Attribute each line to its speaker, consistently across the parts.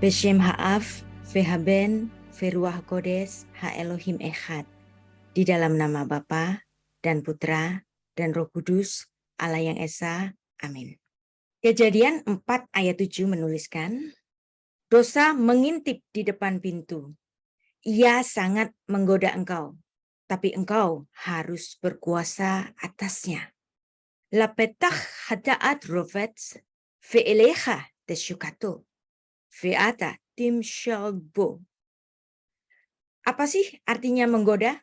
Speaker 1: Beshem Ha'af, Vehaben, Veruah Kodes, Ha Elohim Echad. Di dalam nama Bapa dan Putra dan Roh Kudus, Allah yang Esa. Amin. Kejadian 4 ayat 7 menuliskan, dosa mengintip di depan pintu. Ia sangat menggoda engkau, tapi engkau harus berkuasa atasnya. Lapetach hada'at rovetz, ve'elecha teshukato, ve'ata tim shalbo. Apa sih artinya menggoda?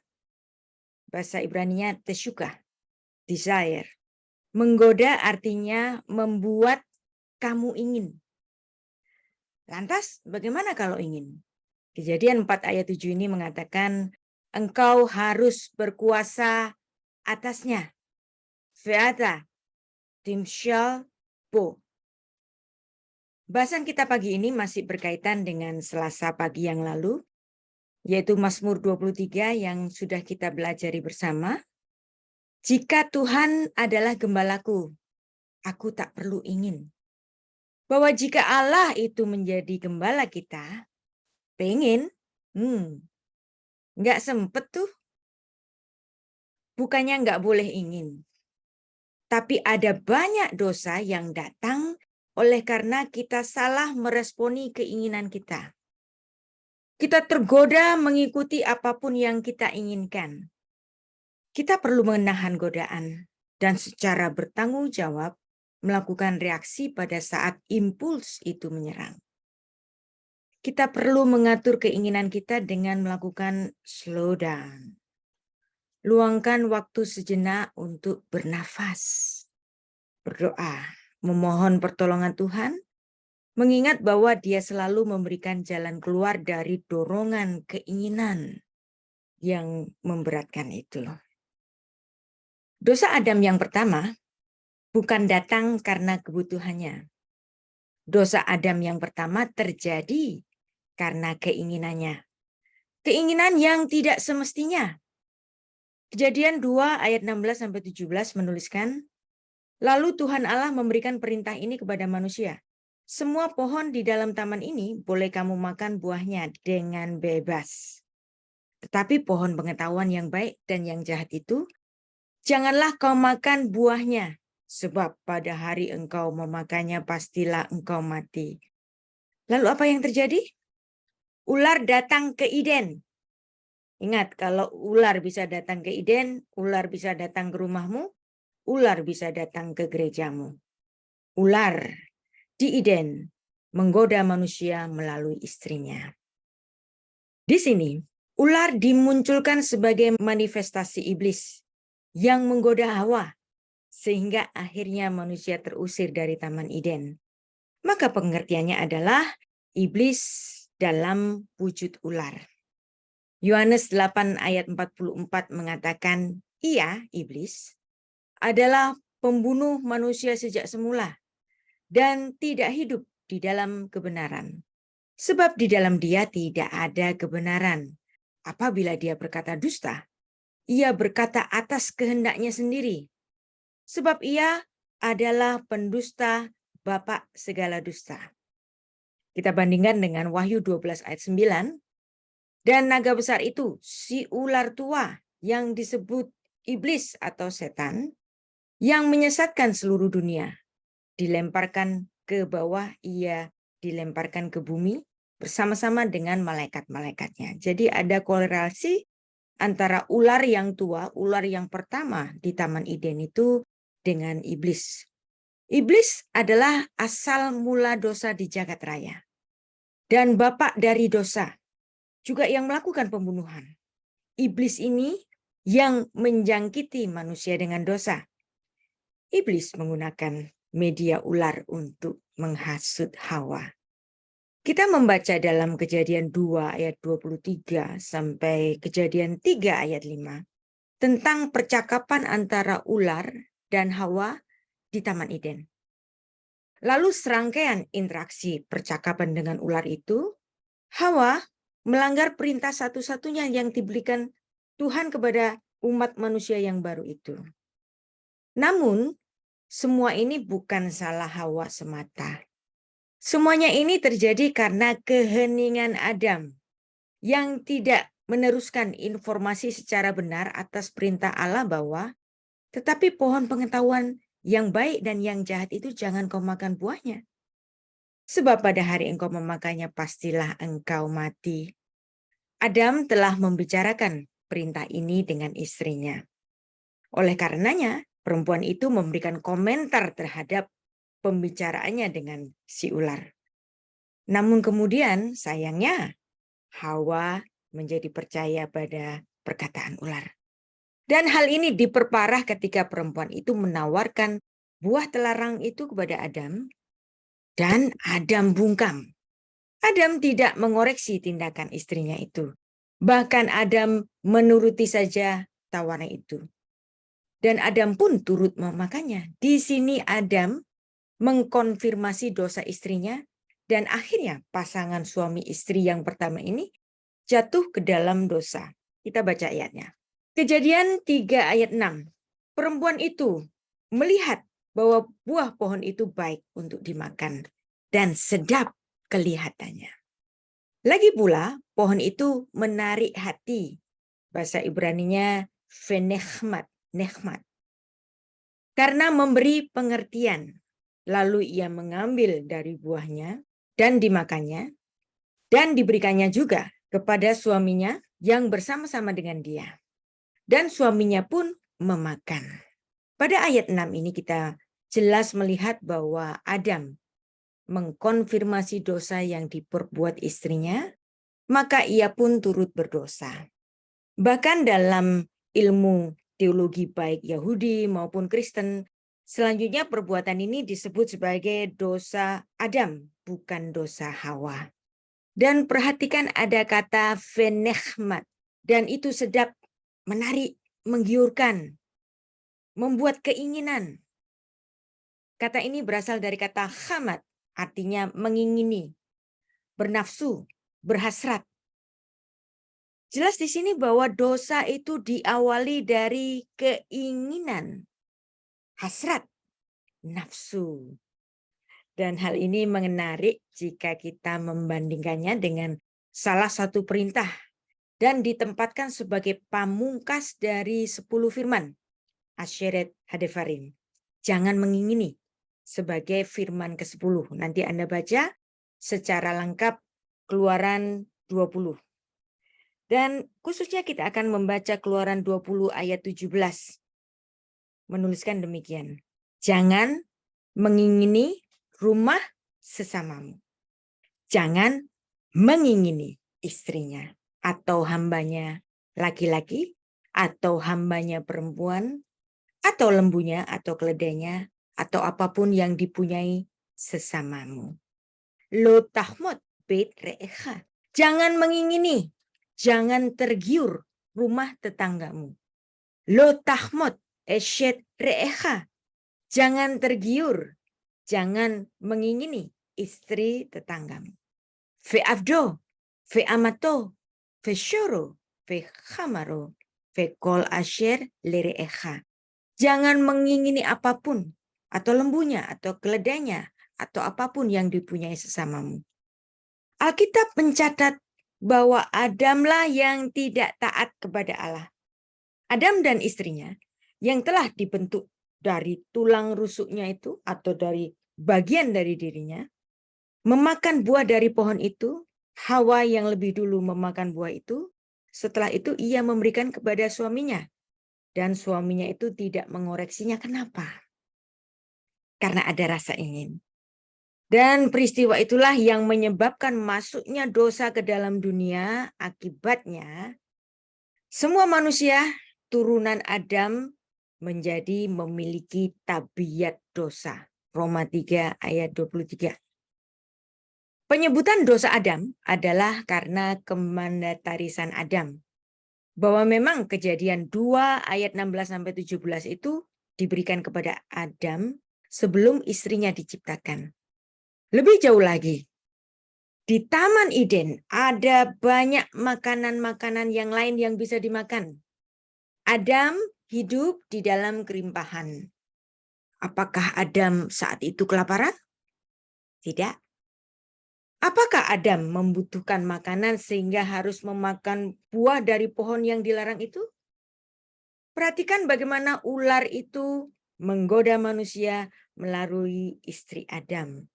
Speaker 1: Bahasa Ibraninya teshuka, desire. Menggoda artinya membuat kamu ingin. Lantas bagaimana kalau ingin? Kejadian 4 ayat 7 ini mengatakan engkau harus berkuasa atasnya. Ve'ata timshal bo. Bahasan kita pagi ini masih berkaitan dengan Selasa pagi yang lalu, yaitu Mazmur 23 yang sudah kita belajari bersama. Jika Tuhan adalah gembalaku, aku tak perlu ingin. Bahwa jika Allah itu menjadi gembala kita, pengen, nggak sempet tuh. Bukannya nggak boleh ingin. Tapi ada banyak dosa yang datang oleh karena kita salah meresponi keinginan kita. Kita tergoda mengikuti apapun yang kita inginkan. Kita perlu menahan godaan dan secara bertanggung jawab melakukan reaksi pada saat impuls itu menyerang. Kita perlu mengatur keinginan kita dengan melakukan slow down. Luangkan waktu sejenak untuk bernafas, berdoa, memohon pertolongan Tuhan, mengingat bahwa Dia selalu memberikan jalan keluar dari dorongan keinginan yang memberatkan itu. Dosa Adam yang pertama bukan datang karena kebutuhannya. Dosa Adam yang pertama terjadi karena keinginannya. Keinginan yang tidak semestinya. Kejadian 2 ayat 16-17 menuliskan, lalu Tuhan Allah memberikan perintah ini kepada manusia. Semua pohon di dalam taman ini boleh kamu makan buahnya dengan bebas. Tetapi pohon pengetahuan yang baik dan yang jahat itu, janganlah kau makan buahnya, sebab pada hari engkau memakannya pastilah engkau mati. Lalu apa yang terjadi? Ular datang ke Eden. Ingat, kalau ular bisa datang ke Eden, ular bisa datang ke rumahmu, ular bisa datang ke gerejamu. Ular di Eden menggoda manusia melalui istrinya. Di sini, ular dimunculkan sebagai manifestasi iblis yang menggoda Hawa, sehingga akhirnya manusia terusir dari Taman Eden. Maka pengertiannya adalah iblis dalam wujud ular. Yohanes 8 ayat 44 mengatakan, ia, iblis, adalah pembunuh manusia sejak semula dan tidak hidup di dalam kebenaran. Sebab di dalam dia tidak ada kebenaran. Apabila dia berkata dusta, ia berkata atas kehendaknya sendiri. Sebab ia adalah pendusta bapa segala dusta. Kita bandingkan dengan Wahyu 12 ayat 9. Dan naga besar itu, si ular tua yang disebut iblis atau setan, yang menyesatkan seluruh dunia, dilemparkan ke bawah, ia dilemparkan ke bumi bersama-sama dengan malaikat-malaikatnya. Jadi ada korelasi antara ular yang tua, ular yang pertama di Taman Eden itu dengan iblis. Iblis adalah asal mula dosa di jagat raya. Dan bapak dari dosa, juga yang melakukan pembunuhan. Iblis ini yang menjangkiti manusia dengan dosa. Iblis menggunakan media ular untuk menghasut Hawa. Kita membaca dalam Kejadian 2 ayat 23 sampai Kejadian 3 ayat 5 tentang percakapan antara ular dan Hawa di Taman Eden. Lalu serangkaian interaksi percakapan dengan ular itu, Hawa melanggar perintah satu-satunya yang diberikan Tuhan kepada umat manusia yang baru itu. Namun, semua ini bukan salah Hawa semata. Semuanya ini terjadi karena keheningan Adam yang tidak meneruskan informasi secara benar atas perintah Allah bahwa tetapi pohon pengetahuan yang baik dan yang jahat itu jangan kau makan buahnya. Sebab pada hari engkau memakannya pastilah engkau mati. Adam telah membicarakan perintah ini dengan istrinya. Oleh karenanya, perempuan itu memberikan komentar terhadap pembicaraannya dengan si ular. Namun kemudian sayangnya Hawa menjadi percaya pada perkataan ular. Dan hal ini diperparah ketika perempuan itu menawarkan buah terlarang itu kepada Adam dan Adam bungkam. Adam tidak mengoreksi tindakan istrinya itu. Bahkan Adam menuruti saja tawaran itu. Dan Adam pun turut memakannya. Di sini Adam mengkonfirmasi dosa istrinya dan akhirnya pasangan suami istri yang pertama ini jatuh ke dalam dosa. Kita baca ayatnya. Kejadian 3 ayat 6. Perempuan itu melihat bahwa buah pohon itu baik untuk dimakan dan sedap kelihatannya. Lagi pula pohon itu menarik hati. Bahasa Ibraninya fenechmat, nechmat. Karena memberi pengertian. Lalu ia mengambil dari buahnya dan dimakannya dan diberikannya juga kepada suaminya yang bersama-sama dengan dia. Dan suaminya pun memakan. Pada ayat 6 ini kita jelas melihat bahwa Adam mengkonfirmasi dosa yang diperbuat istrinya, maka ia pun turut berdosa. Bahkan dalam ilmu teologi baik Yahudi maupun Kristen, selanjutnya perbuatan ini disebut sebagai dosa Adam, bukan dosa Hawa. Dan perhatikan ada kata fenechmat, dan itu sedap, menarik, menggiurkan, membuat keinginan. Kata ini berasal dari kata khamat, artinya mengingini, bernafsu, berhasrat. Jelas di sini bahwa dosa itu diawali dari keinginan, hasrat, nafsu. Dan hal ini menarik jika kita membandingkannya dengan salah satu perintah dan ditempatkan sebagai pamungkas dari 10 firman. Asyeret Hadefarim. Jangan mengingini sebagai firman ke-10. Nanti Anda baca secara lengkap Keluaran 20. Dan khususnya kita akan membaca Keluaran 20 ayat 17. Menuliskan demikian. Jangan mengingini rumah sesamamu. Jangan mengingini istrinya atau hambanya laki-laki atau hambanya perempuan atau lembunya atau keledainya atau apapun yang dipunyai sesamamu. Lo tahmot beit re'echa. Jangan mengingini. Jangan tergiur rumah tetanggamu. Lo tahmot eshet re'echa. Jangan tergiur. Jangan mengingini istri tetanggamu. Fe avdo, fe amato, fe syoro, fe khamaro, fe kol asher lere'echa. Jangan mengingini apapun, atau lembunya, atau keledainya, atau apapun yang dipunyai sesamamu. Alkitab mencatat bahwa Adamlah yang tidak taat kepada Allah. Adam dan istrinya yang telah dibentuk dari tulang rusuknya itu atau dari bagian dari dirinya, memakan buah dari pohon itu. Hawa yang lebih dulu memakan buah itu, setelah itu ia memberikan kepada suaminya. Dan suaminya itu tidak mengoreksinya. Kenapa? Karena ada rasa ingin. Dan peristiwa itulah yang menyebabkan masuknya dosa ke dalam dunia. Akibatnya semua manusia turunan Adam menjadi memiliki tabiat dosa. Roma 3 ayat 23. Penyebutan dosa Adam adalah karena kemandatarisan Adam. Bahwa memang Kejadian 2 ayat 16-17 itu diberikan kepada Adam sebelum istrinya diciptakan. Lebih jauh lagi, di Taman Eden ada banyak makanan-makanan yang lain yang bisa dimakan. Adam hidup di dalam kelimpahan. Apakah Adam saat itu kelaparan? Tidak. Apakah Adam membutuhkan makanan sehingga harus memakan buah dari pohon yang dilarang itu? Perhatikan bagaimana ular itu menggoda manusia melalui istri Adam.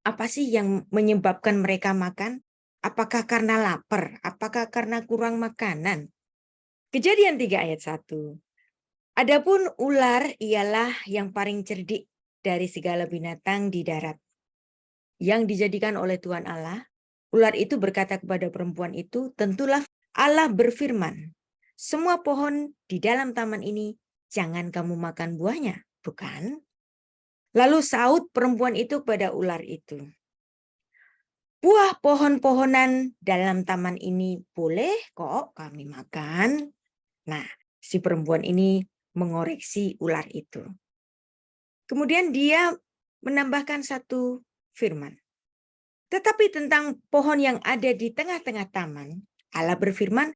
Speaker 1: Apa sih yang menyebabkan mereka makan? Apakah karena lapar? Apakah karena kurang makanan? Kejadian 3 ayat 1. Adapun ular ialah yang paling cerdik dari segala binatang di darat yang dijadikan oleh Tuhan Allah. Ular itu berkata kepada perempuan itu, tentulah Allah berfirman, semua pohon di dalam taman ini jangan kamu makan buahnya, bukan? Lalu saut perempuan itu kepada ular itu, buah pohon-pohonan dalam taman ini boleh kok kami makan. Nah, si perempuan ini mengoreksi ular itu. Kemudian dia menambahkan satu firman. Tetapi tentang pohon yang ada di tengah-tengah taman, Allah berfirman,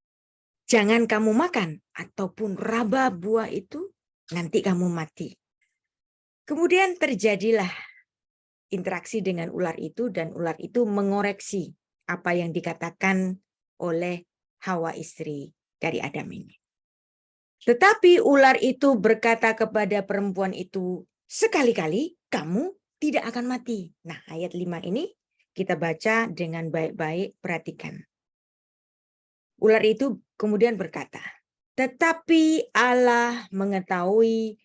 Speaker 1: jangan kamu makan ataupun raba buah itu, nanti kamu mati. Kemudian terjadilah interaksi dengan ular itu dan ular itu mengoreksi apa yang dikatakan oleh Hawa istri dari Adam ini. Tetapi ular itu berkata kepada perempuan itu, sekali-kali kamu tidak akan mati. Nah, ayat 5 ini kita baca dengan baik-baik, perhatikan. Ular itu kemudian berkata, tetapi Allah mengetahui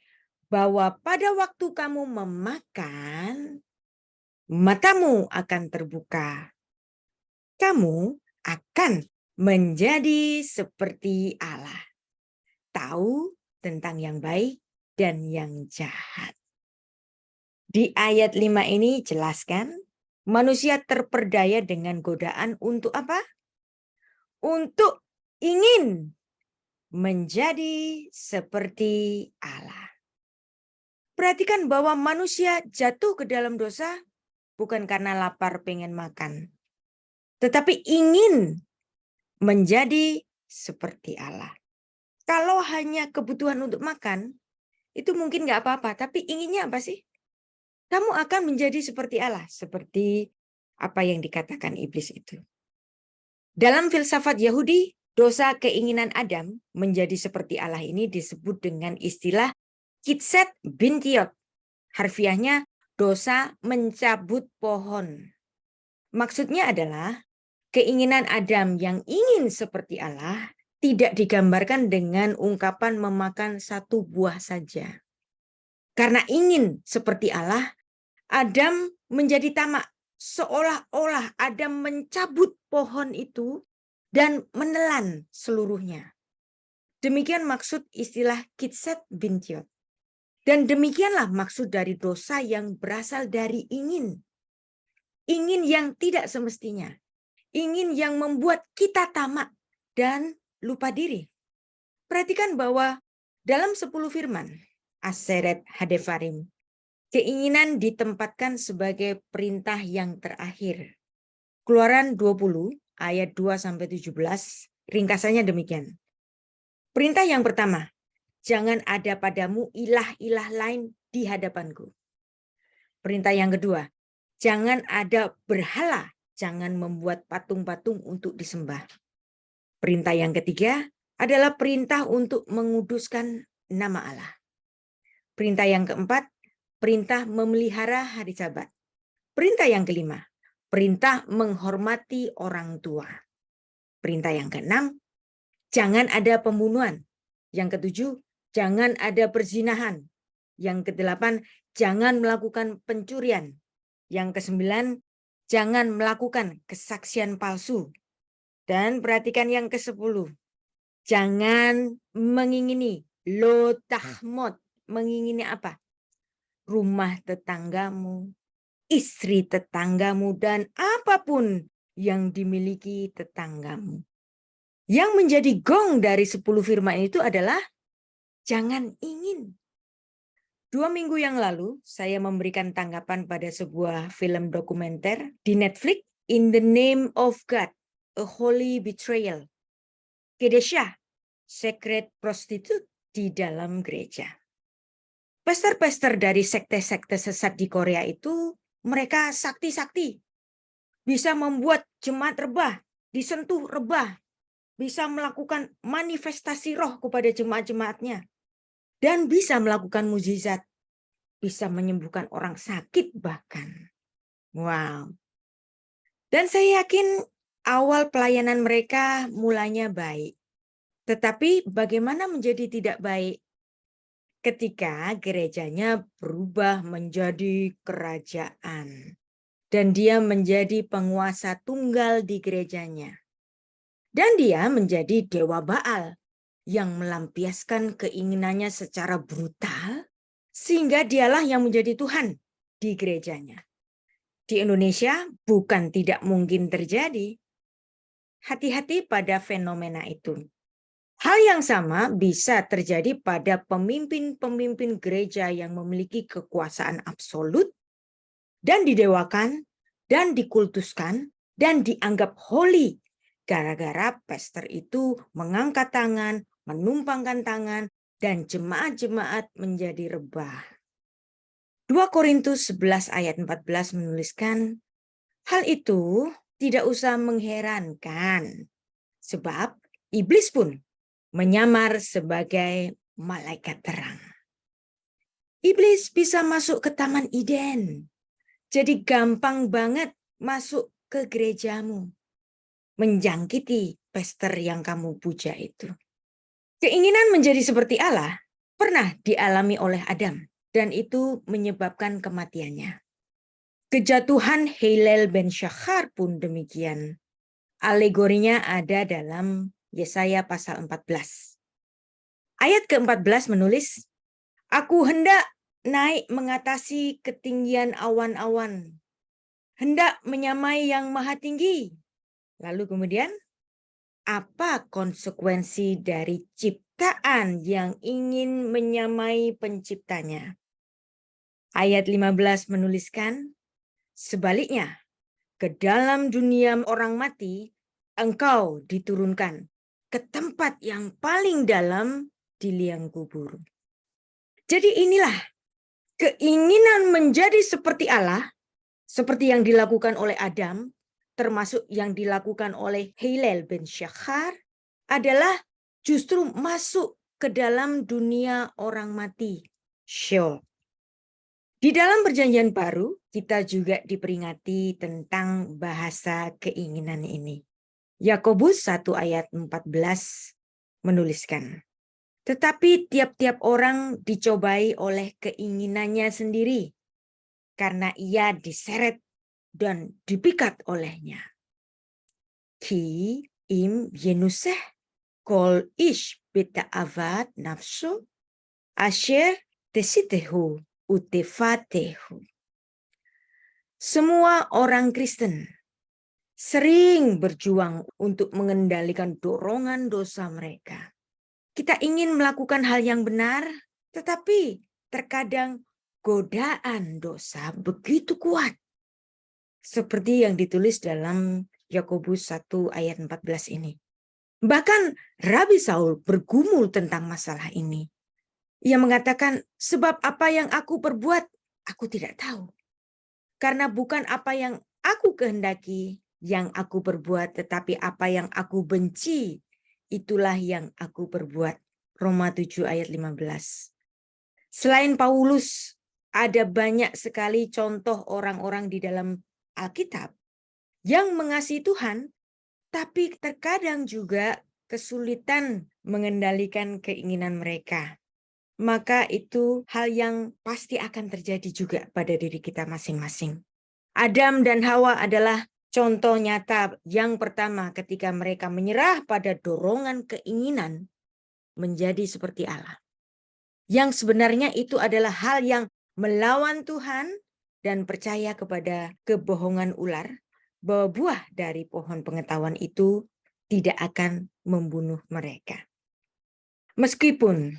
Speaker 1: bahwa pada waktu kamu memakan, matamu akan terbuka. Kamu akan menjadi seperti Allah. Tahu tentang yang baik dan yang jahat. Di ayat 5 ini jelaskan, manusia terperdaya dengan godaan untuk apa? Untuk ingin menjadi seperti Allah. Perhatikan bahwa manusia jatuh ke dalam dosa bukan karena lapar pengen makan, tetapi ingin menjadi seperti Allah. Kalau hanya kebutuhan untuk makan, itu mungkin nggak apa-apa, tapi inginnya apa sih? Kamu akan menjadi seperti Allah, seperti apa yang dikatakan iblis itu. Dalam filsafat Yahudi, dosa keinginan Adam menjadi seperti Allah ini disebut dengan istilah kitset bintiot. Harfiahnya dosa mencabut pohon. Maksudnya adalah keinginan Adam yang ingin seperti Allah tidak digambarkan dengan ungkapan memakan satu buah saja. Karena ingin seperti Allah, Adam menjadi tamak. Seolah-olah Adam mencabut pohon itu dan menelan seluruhnya. Demikian maksud istilah kitset bintiot. Dan demikianlah maksud dari dosa yang berasal dari ingin. Ingin yang tidak semestinya. Ingin yang membuat kita tamak dan lupa diri. Perhatikan bahwa dalam 10 firman, Aseret Hadefarim, keinginan ditempatkan sebagai perintah yang terakhir. Keluaran 20 ayat 2-17, ringkasannya demikian. Perintah yang pertama, jangan ada padamu ilah-ilah lain di hadapanku. Perintah yang kedua, jangan ada berhala, jangan membuat patung-patung untuk disembah. Perintah yang ketiga adalah perintah untuk menguduskan nama Allah. Perintah yang keempat, perintah memelihara hari Sabat. Perintah yang kelima, perintah menghormati orang tua. Perintah yang keenam, jangan ada pembunuhan. Yang ketujuh, jangan ada perzinahan. Yang kedelapan, jangan melakukan pencurian. Yang kesembilan, jangan melakukan kesaksian palsu. Dan perhatikan yang ke-10, jangan mengingini lo tahmot. Mengingini apa? Rumah tetanggamu, istri tetanggamu, dan apapun yang dimiliki tetanggamu. Yang menjadi gong dari 10 firman itu adalah jangan ingin. 2 minggu yang lalu, saya memberikan tanggapan pada sebuah film dokumenter di Netflix, In the Name of God, A Holy Betrayal. Kedesyah, Secret Prostitute di dalam gereja. Pastor-pastor dari sekte-sekte sesat di Korea itu, mereka sakti-sakti. bisa membuat jemaat rebah, disentuh rebah, bisa melakukan manifestasi roh kepada jemaat-jemaatnya, dan bisa melakukan mukjizat, bisa menyembuhkan orang sakit bahkan. Wow. Dan saya yakin awal pelayanan mereka mulanya baik. Tetapi bagaimana menjadi tidak baik ketika gerejanya berubah menjadi kerajaan dan dia menjadi penguasa tunggal di gerejanya. Dan dia menjadi dewa Baal yang melampiaskan keinginannya secara brutal sehingga dialah yang menjadi Tuhan di gerejanya. Di Indonesia bukan tidak mungkin terjadi. Hati-hati pada fenomena itu. Hal yang sama bisa terjadi pada pemimpin-pemimpin gereja yang memiliki kekuasaan absolut dan didewakan dan dikultuskan dan dianggap holy gara-gara pastor itu mengangkat tangan, menumpangkan tangan, dan jemaat-jemaat menjadi rebah. 2 Korintus 11 ayat 14 menuliskan, hal itu tidak usah mengherankan, sebab iblis pun menyamar sebagai malaikat terang. Iblis bisa masuk ke Taman Eden. Jadi gampang banget masuk ke gerejamu. Menjangkiti pastor yang kamu puja itu. Keinginan menjadi seperti Allah pernah dialami oleh Adam. Dan itu menyebabkan kematiannya. Kejatuhan Hillel ben Shakhar pun demikian. Alegorinya ada dalam Yesaya pasal 14. Ayat ke-14 menulis, aku hendak naik mengatasi ketinggian awan-awan, hendak menyamai yang maha tinggi. Lalu kemudian, apa konsekuensi dari ciptaan yang ingin menyamai penciptanya? Ayat 15 menuliskan, sebaliknya, ke dalam dunia orang mati, engkau diturunkan ke tempat yang paling dalam di liang kubur. Jadi inilah keinginan menjadi seperti Allah, seperti yang dilakukan oleh Adam, termasuk yang dilakukan oleh Hillel bin Shakhar, adalah justru masuk ke dalam dunia orang mati, Sheol. Di dalam Perjanjian Baru, kita juga diperingati tentang bahasa keinginan ini. Yakobus 1 ayat 14 menuliskan, tetapi tiap-tiap orang dicobai oleh keinginannya sendiri, karena ia diseret dan dipikat olehnya. Ki im yenuseh kol ish beta'avat nafsu asher tesitehu utefatehu. Semua orang Kristen sering berjuang untuk mengendalikan dorongan dosa mereka. Kita ingin melakukan hal yang benar, tetapi terkadang godaan dosa begitu kuat. Seperti yang ditulis dalam Yakobus 1 ayat 14 ini. Bahkan Rabi Saul bergumul tentang masalah ini. Ia mengatakan, sebab apa yang aku perbuat, aku tidak tahu. Karena bukan apa yang aku kehendaki yang aku perbuat, tetapi apa yang aku benci, itulah yang aku perbuat. Roma 7 ayat 15. Selain Paulus, ada banyak sekali contoh orang-orang di dalam Alkitab yang mengasihi Tuhan, tapi terkadang juga kesulitan mengendalikan keinginan mereka. Maka itu hal yang pasti akan terjadi juga pada diri kita masing-masing. Adam dan Hawa adalah contoh nyata yang pertama ketika mereka menyerah pada dorongan keinginan menjadi seperti Allah. Yang sebenarnya itu adalah hal yang melawan Tuhan dan percaya kepada kebohongan ular, bahwa buah dari pohon pengetahuan itu tidak akan membunuh mereka. Meskipun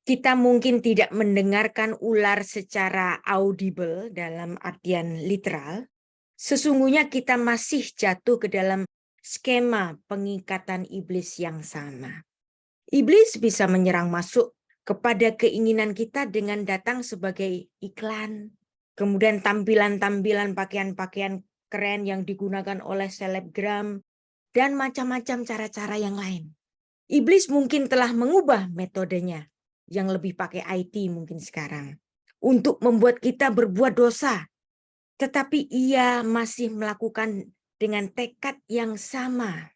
Speaker 1: kita mungkin tidak mendengarkan ular secara audible dalam artian literal, sesungguhnya kita masih jatuh ke dalam skema pengikatan iblis yang sama. Iblis bisa menyerang masuk kepada keinginan kita dengan datang sebagai iklan, kemudian tampilan-tampilan pakaian-pakaian keren yang digunakan oleh selebgram, dan macam-macam cara-cara yang lain. Iblis mungkin telah mengubah metodenya yang lebih pakai IT mungkin sekarang untuk membuat kita berbuat dosa. Tetapi ia masih melakukan dengan tekad yang sama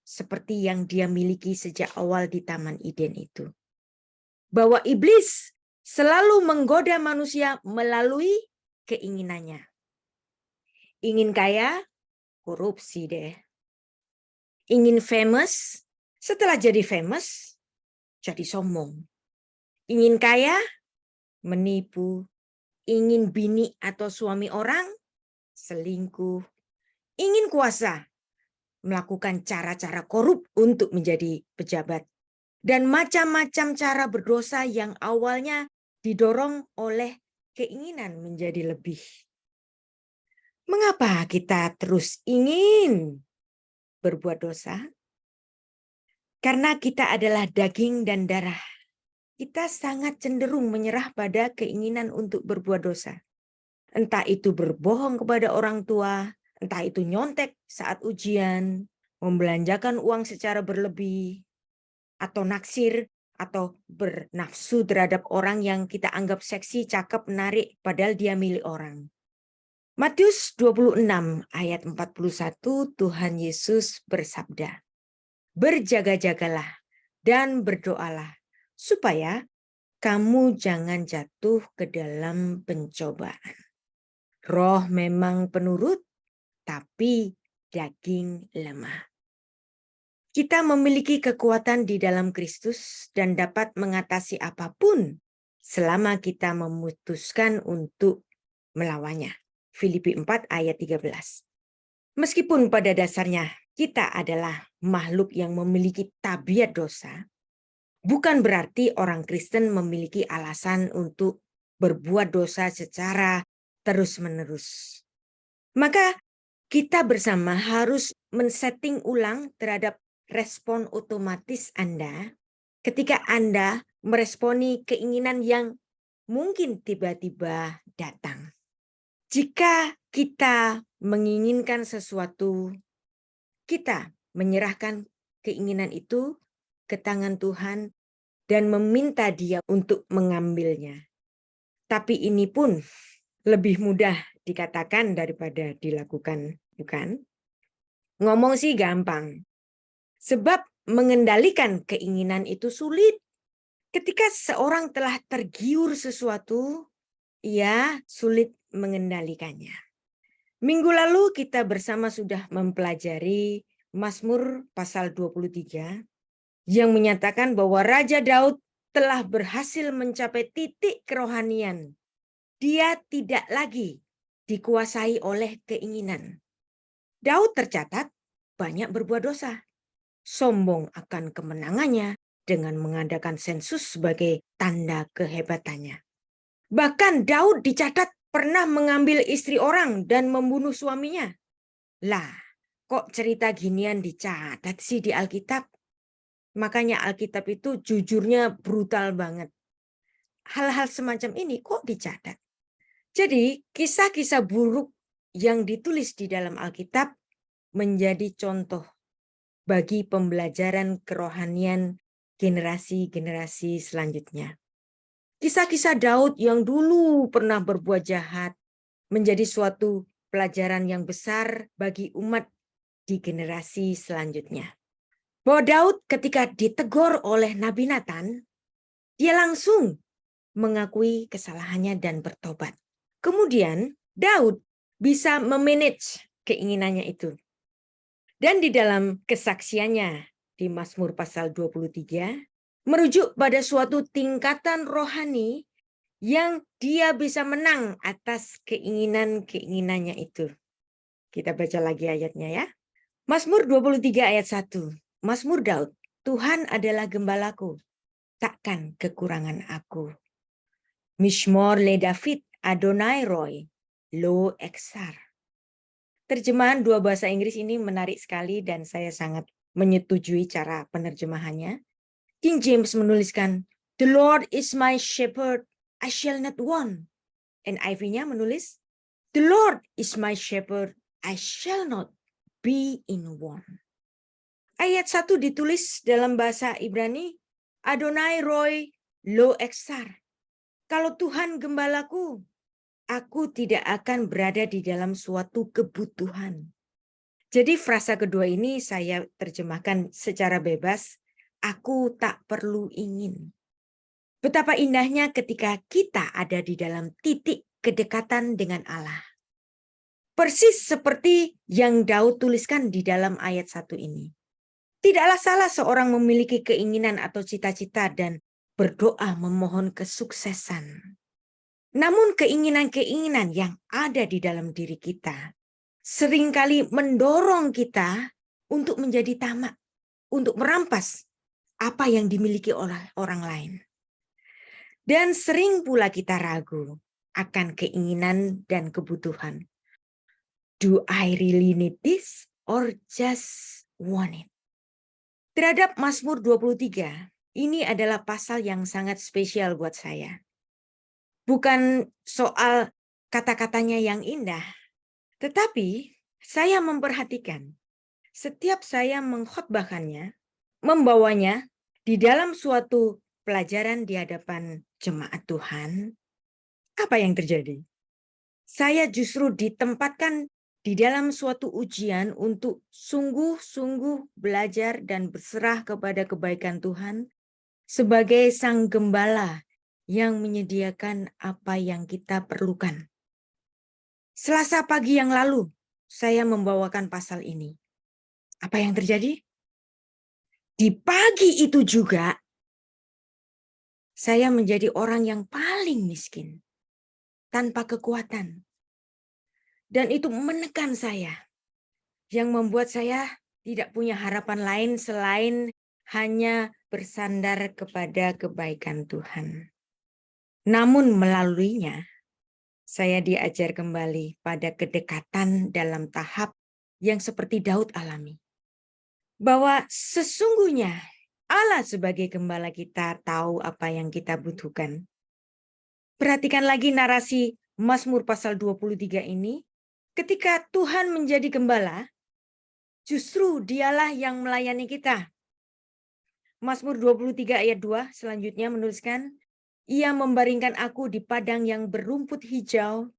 Speaker 1: seperti yang dia miliki sejak awal di Taman Eden itu. Bahwa iblis selalu menggoda manusia melalui keinginannya. Ingin kaya, korupsi deh. Ingin famous, setelah jadi famous, jadi sombong. Ingin kaya, menipu. Ingin bini atau suami orang, selingkuh. Ingin kuasa, melakukan cara-cara korup untuk menjadi pejabat. Dan macam-macam cara berdosa yang awalnya didorong oleh keinginan menjadi lebih. Mengapa kita terus ingin berbuat dosa? Karena kita adalah daging dan darah. Kita sangat cenderung menyerah pada keinginan untuk berbuat dosa. Entah itu berbohong kepada orang tua, entah itu nyontek saat ujian, membelanjakan uang secara berlebih, atau naksir, atau bernafsu terhadap orang yang kita anggap seksi, cakep, menarik, padahal dia milik orang. Matius 26 ayat 41 Tuhan Yesus bersabda, "Berjaga-jagalah dan berdoalah supaya kamu jangan jatuh ke dalam pencobaan. Roh memang penurut, tapi daging lemah." Kita memiliki kekuatan di dalam Kristus dan dapat mengatasi apapun selama kita memutuskan untuk melawannya. Filipi 4 ayat 13. Meskipun pada dasarnya kita adalah makhluk yang memiliki tabiat dosa, bukan berarti orang Kristen memiliki alasan untuk berbuat dosa secara terus-menerus. Maka kita bersama harus men-setting ulang terhadap respon otomatis Anda ketika Anda meresponi keinginan yang mungkin tiba-tiba datang. Jika kita menginginkan sesuatu, kita menyerahkan keinginan itu ke tangan Tuhan dan meminta Dia untuk mengambilnya. Tapi ini pun lebih mudah dikatakan daripada dilakukan, bukan? Ngomong sih gampang. Sebab mengendalikan keinginan itu sulit. Ketika seorang telah tergiur sesuatu, ia sulit mengendalikannya. Minggu lalu kita bersama sudah mempelajari Mazmur pasal 23 yang menyatakan bahwa Raja Daud telah berhasil mencapai titik kerohanian. Dia tidak lagi dikuasai oleh keinginan. Daud tercatat banyak berbuat dosa. Sombong akan kemenangannya dengan mengadakan sensus sebagai tanda kehebatannya. Bahkan Daud dicatat pernah mengambil istri orang dan membunuh suaminya. Lah, kok cerita ginian dicatat sih di Alkitab? Makanya Alkitab itu jujurnya brutal banget. Hal-hal semacam ini kok dicatat? Jadi, kisah-kisah buruk yang ditulis di dalam Alkitab menjadi contoh bagi pembelajaran kerohanian generasi-generasi selanjutnya. Kisah-kisah Daud yang dulu pernah berbuat jahat menjadi suatu pelajaran yang besar bagi umat di generasi selanjutnya. Bahwa Daud ketika ditegur oleh Nabi Nathan, dia langsung mengakui kesalahannya dan bertobat. Kemudian Daud bisa memanage keinginannya itu. Dan di dalam kesaksiannya di Mazmur pasal 23, merujuk pada suatu tingkatan rohani yang dia bisa menang atas keinginan-keinginannya itu. Kita baca lagi ayatnya ya. Mazmur 23 ayat 1. Mazmur Daud, Tuhan adalah gembalaku, takkan kekurangan aku. Mishmor le David Adonai Roy, lo eksar. Terjemahan dua bahasa Inggris ini menarik sekali dan saya sangat menyetujui cara penerjemahannya. King James menuliskan, "The Lord is my shepherd, I shall not want." NIV-nya menulis, "The Lord is my shepherd, I shall not be in want. Ayat 1 ditulis dalam bahasa Ibrani, Adonai Roy Lo Eksar. Kalau Tuhan gembalaku, aku tidak akan berada di dalam suatu kebutuhan. Jadi frasa kedua ini saya terjemahkan secara bebas, aku tak perlu ingin. Betapa indahnya ketika kita ada di dalam titik kedekatan dengan Allah. Persis seperti yang Daud tuliskan di dalam ayat 1 ini. Tidaklah salah seorang memiliki keinginan atau cita-cita dan berdoa memohon kesuksesan. Namun keinginan-keinginan yang ada di dalam diri kita seringkali mendorong kita untuk menjadi tamak, untuk merampas apa yang dimiliki oleh orang lain. Dan sering pula kita ragu akan keinginan dan kebutuhan. Do I really need this or just want it? Terhadap Mazmur 23, ini adalah pasal yang sangat spesial buat saya. Bukan soal kata-katanya yang indah, tetapi saya memperhatikan setiap saya mengkhotbahkannya, membawanya di dalam suatu pelajaran di hadapan jemaat Tuhan, apa yang terjadi? Saya justru ditempatkan di dalam suatu ujian untuk sungguh-sungguh belajar dan berserah kepada kebaikan Tuhan sebagai Sang Gembala yang menyediakan apa yang kita perlukan. Selasa pagi yang lalu, saya membawakan pasal ini. Apa yang terjadi? Di pagi itu juga, saya menjadi orang yang paling miskin, tanpa kekuatan. Dan itu menekan saya, yang membuat saya tidak punya harapan lain selain hanya bersandar kepada kebaikan Tuhan. Namun melaluinya, saya diajar kembali pada kedekatan dalam tahap yang seperti Daud alami. Bahwa sesungguhnya Allah sebagai gembala kita tahu apa yang kita butuhkan. Perhatikan lagi narasi Mazmur pasal 23 ini. Ketika Tuhan menjadi gembala, justru dialah yang melayani kita. Mazmur 23 ayat 2 selanjutnya menuliskan, Ia membaringkan aku di padang yang berumput hijau,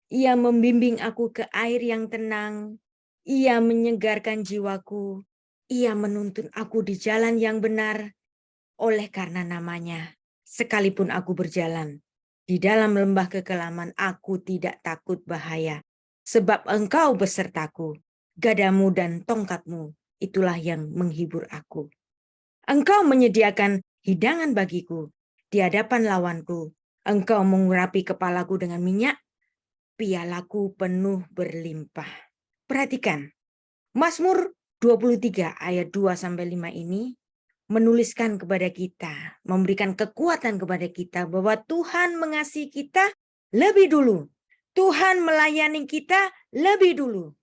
Speaker 1: Ia membimbing aku ke air yang tenang, Ia menyegarkan jiwaku, Ia menuntun aku di jalan yang benar, oleh karena namanya. Sekalipun aku berjalan di dalam lembah kekelaman, aku tidak takut bahaya. Sebab Engkau besertaku, gadamu dan tongkatmu, itulah yang menghibur aku. Engkau menyediakan hidangan bagiku di hadapan lawanku. Engkau mengurapi kepalaku dengan minyak, pialaku penuh berlimpah. Perhatikan, Mazmur 23 ayat 2-5 ini menuliskan kepada kita, memberikan kekuatan kepada kita bahwa Tuhan mengasihi kita lebih dulu. Tuhan melayani kita lebih dulu.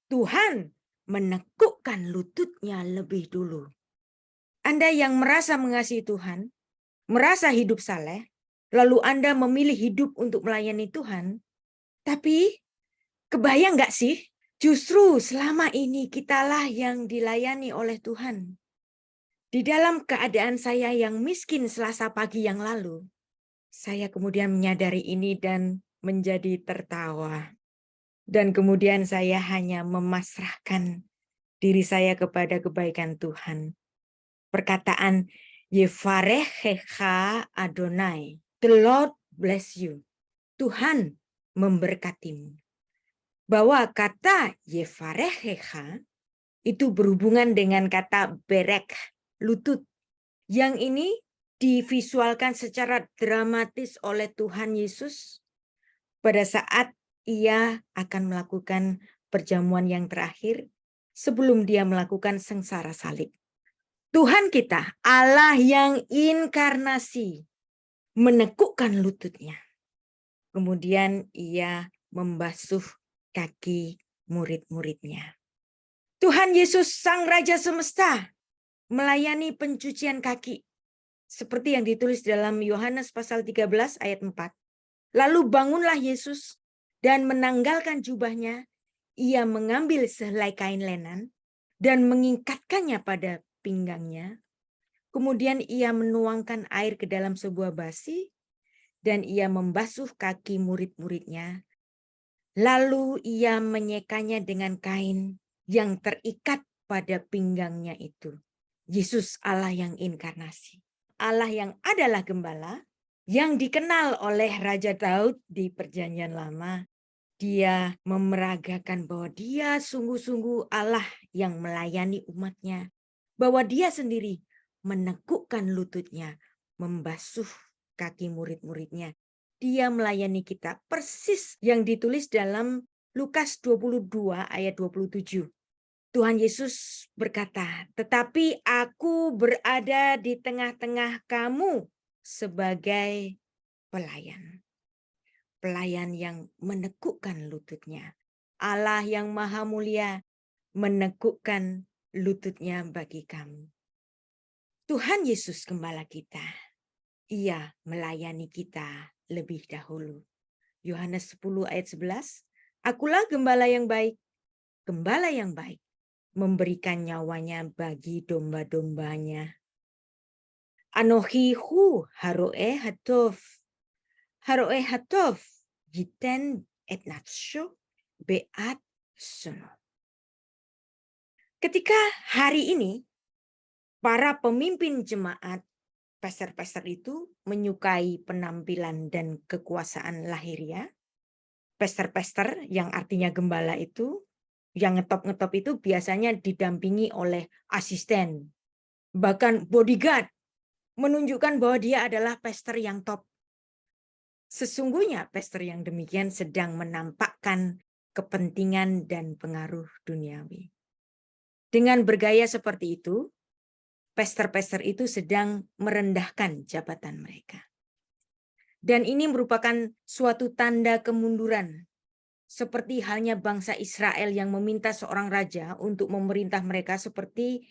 Speaker 1: Tuhan menekukkan lututnya lebih dulu. Anda yang merasa mengasihi Tuhan, merasa hidup saleh, lalu Anda memilih hidup untuk melayani Tuhan, tapi kebayang nggak sih? Justru selama ini kitalah yang dilayani oleh Tuhan. Di dalam keadaan saya yang miskin Selasa pagi yang lalu, saya kemudian menyadari ini dan menjadi tertawa. Dan kemudian saya hanya memasrahkan diri saya kepada kebaikan Tuhan. Perkataan Yevarechecha Adonai, the Lord bless you. Tuhan memberkatimu. Bahwa kata Yevarechecha itu berhubungan dengan kata berek, lutut. Yang ini divisualkan secara dramatis oleh Tuhan Yesus pada saat Ia akan melakukan perjamuan yang terakhir sebelum Dia melakukan sengsara salib. Tuhan kita, Allah yang inkarnasi, menekukkan lututnya. Kemudian Ia membasuh kaki murid-muridnya. Tuhan Yesus Sang Raja Semesta melayani pencucian kaki. Seperti yang ditulis dalam Yohanes pasal 13 ayat 4. Lalu bangunlah Yesus dan menanggalkan jubahnya. ia mengambil sehelai kain lenan dan mengikatkannya pada pinggangnya. Kemudian ia menuangkan air ke dalam sebuah basi dan ia membasuh kaki murid-muridnya. Lalu ia menyekanya dengan kain yang terikat pada pinggangnya itu. Yesus Allah yang inkarnasi. Allah yang adalah gembala, yang dikenal oleh Raja Daud di Perjanjian Lama. Dia memeragakan bahwa dia sungguh-sungguh Allah yang melayani umatnya. Bahwa dia sendiri menekukkan lututnya, membasuh kaki murid-muridnya. Dia melayani kita persis yang ditulis dalam Lukas 22 ayat 27. Tuhan Yesus berkata, "Tetapi aku berada di tengah-tengah kamu sebagai pelayan." Pelayan yang menekukkan lututnya. Allah yang maha mulia menekukkan lututnya bagi kamu. Tuhan Yesus gembala kita. Ia melayani kita lebih dahulu. Yohanes 10 ayat 11. Akulah gembala yang baik. Gembala yang baik memberikan nyawanya bagi domba-dombanya. Anohi hu haroe hatov. Haroe hatov. Jiten et nafsho beat sono. Ketika hari ini para pemimpin jemaat, pester-pester itu menyukai penampilan dan kekuasaan lahiriah. Pester-pester yang artinya gembala itu, yang ngetop-ngetop itu biasanya didampingi oleh asisten, bahkan bodyguard, menunjukkan bahwa dia adalah pester yang top. Sesungguhnya pester yang demikian sedang menampakkan kepentingan dan pengaruh duniawi. Dengan bergaya seperti itu, pester-pester itu sedang merendahkan jabatan mereka. Dan ini merupakan suatu tanda kemunduran. Seperti halnya bangsa Israel yang meminta seorang raja untuk memerintah mereka seperti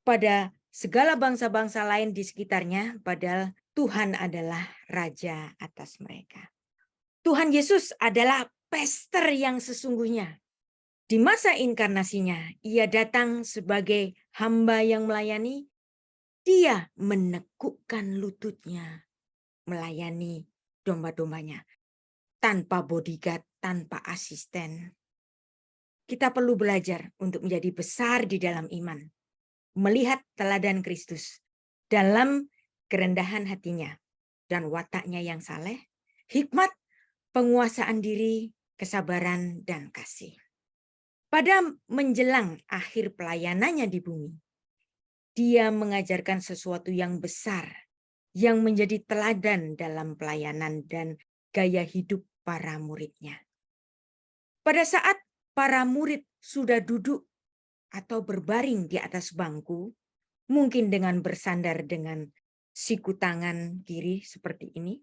Speaker 1: pada segala bangsa-bangsa lain di sekitarnya, padahal Tuhan adalah raja atas mereka. Tuhan Yesus adalah pester yang sesungguhnya. Di masa inkarnasinya, ia datang sebagai hamba yang melayani. Dia menekukkan lututnya, melayani domba-dombanya. Tanpa bodyguard, tanpa asisten. Kita perlu belajar untuk menjadi besar di dalam iman. Melihat teladan Kristus dalam kerendahan hatinya dan wataknya yang saleh, hikmat, penguasaan diri, kesabaran, dan kasih. Pada menjelang akhir pelayanannya di bumi, dia mengajarkan sesuatu yang besar, yang menjadi teladan dalam pelayanan dan gaya hidup para muridnya. Pada saat para murid sudah duduk atau berbaring di atas bangku, mungkin dengan bersandar dengan siku tangan kiri seperti ini,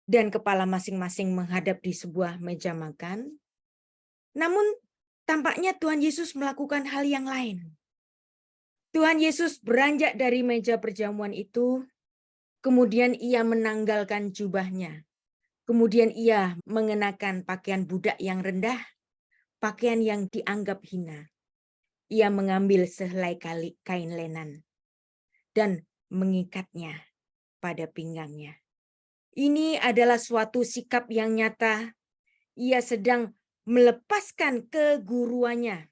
Speaker 1: dan kepala masing-masing menghadap di sebuah meja makan. Namun tampaknya Tuhan Yesus melakukan hal yang lain. Tuhan Yesus beranjak dari meja perjamuan itu, kemudian ia menanggalkan jubahnya. Kemudian ia mengenakan pakaian budak yang rendah, pakaian yang dianggap hina. Ia mengambil sehelai kain lenan dan mengikatnya pada pinggangnya. Ini adalah suatu sikap yang nyata. Ia sedang melepaskan keguruannya,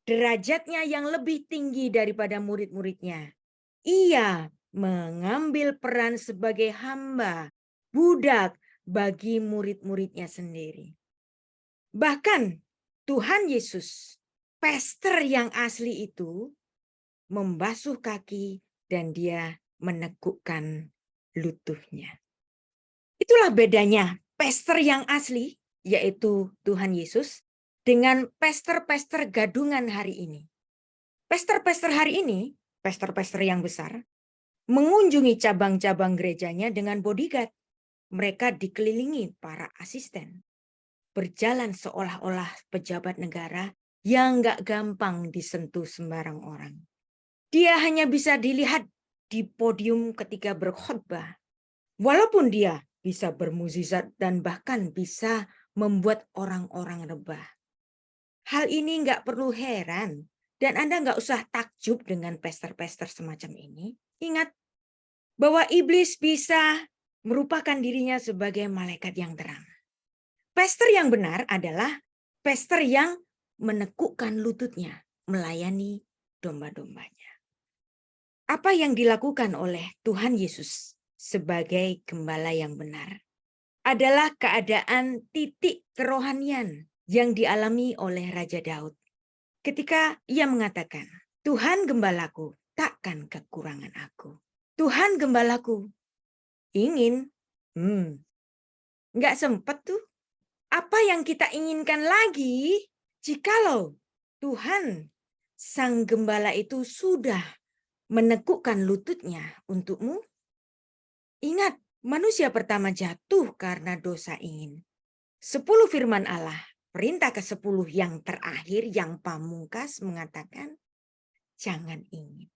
Speaker 1: derajatnya yang lebih tinggi daripada murid-muridnya. Ia mengambil peran sebagai hamba, budak bagi murid-muridnya sendiri. Bahkan Tuhan Yesus, pester yang asli itu, membasuh kaki dan dia menekukkan lututnya. Itulah bedanya pester yang asli, yaitu Tuhan Yesus, dengan pester-pester gadungan hari ini. Pester-pester hari ini, pester-pester yang besar, mengunjungi cabang-cabang gerejanya dengan bodyguard. Mereka dikelilingi para asisten. Berjalan seolah-olah pejabat negara yang gak gampang disentuh sembarang orang. Dia hanya bisa dilihat di podium ketika berkhotbah. Walaupun dia bisa bermukjizat dan bahkan bisa membuat orang-orang rebah. Hal ini nggak perlu heran, dan Anda nggak usah takjub dengan pester-pester semacam ini. Ingat bahwa iblis bisa merupakan dirinya sebagai malaikat yang terang. Pester yang benar adalah pester yang menekukkan lututnya, melayani domba-dombanya. Apa yang dilakukan oleh Tuhan Yesus sebagai gembala yang benar adalah keadaan titik kerohanian yang dialami oleh Raja Daud. Ketika ia mengatakan, Tuhan gembalaku, takkan kekurangan aku. Tuhan gembalaku, ingin, nggak sempet tuh. Apa yang kita inginkan lagi, jikalau Tuhan Sang Gembala itu sudah menekukkan lututnya untukmu? Ingat, manusia pertama jatuh karena dosa ingin. 10 firman Allah, perintah ke-10 yang terakhir, yang pamungkas mengatakan, jangan ingin.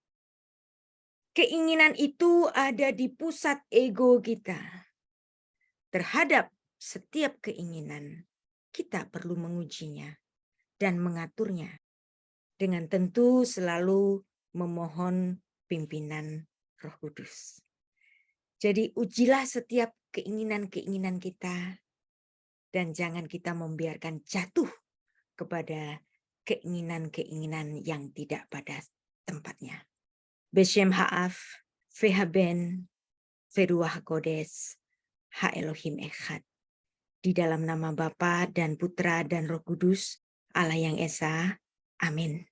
Speaker 1: Keinginan itu ada di pusat ego kita. Terhadap setiap keinginan, kita perlu mengujinya dan mengaturnya. Dengan tentu selalu memohon pimpinan Roh Kudus. Jadi ujilah setiap keinginan-keinginan kita dan jangan kita membiarkan jatuh kepada keinginan-keinginan yang tidak pada tempatnya. Beshem Ha'af, Vehaben, Veruah Kodes, Ha Elohim Echad. Di dalam nama Bapa dan Putra dan Roh Kudus, Allah yang Esa. Amin.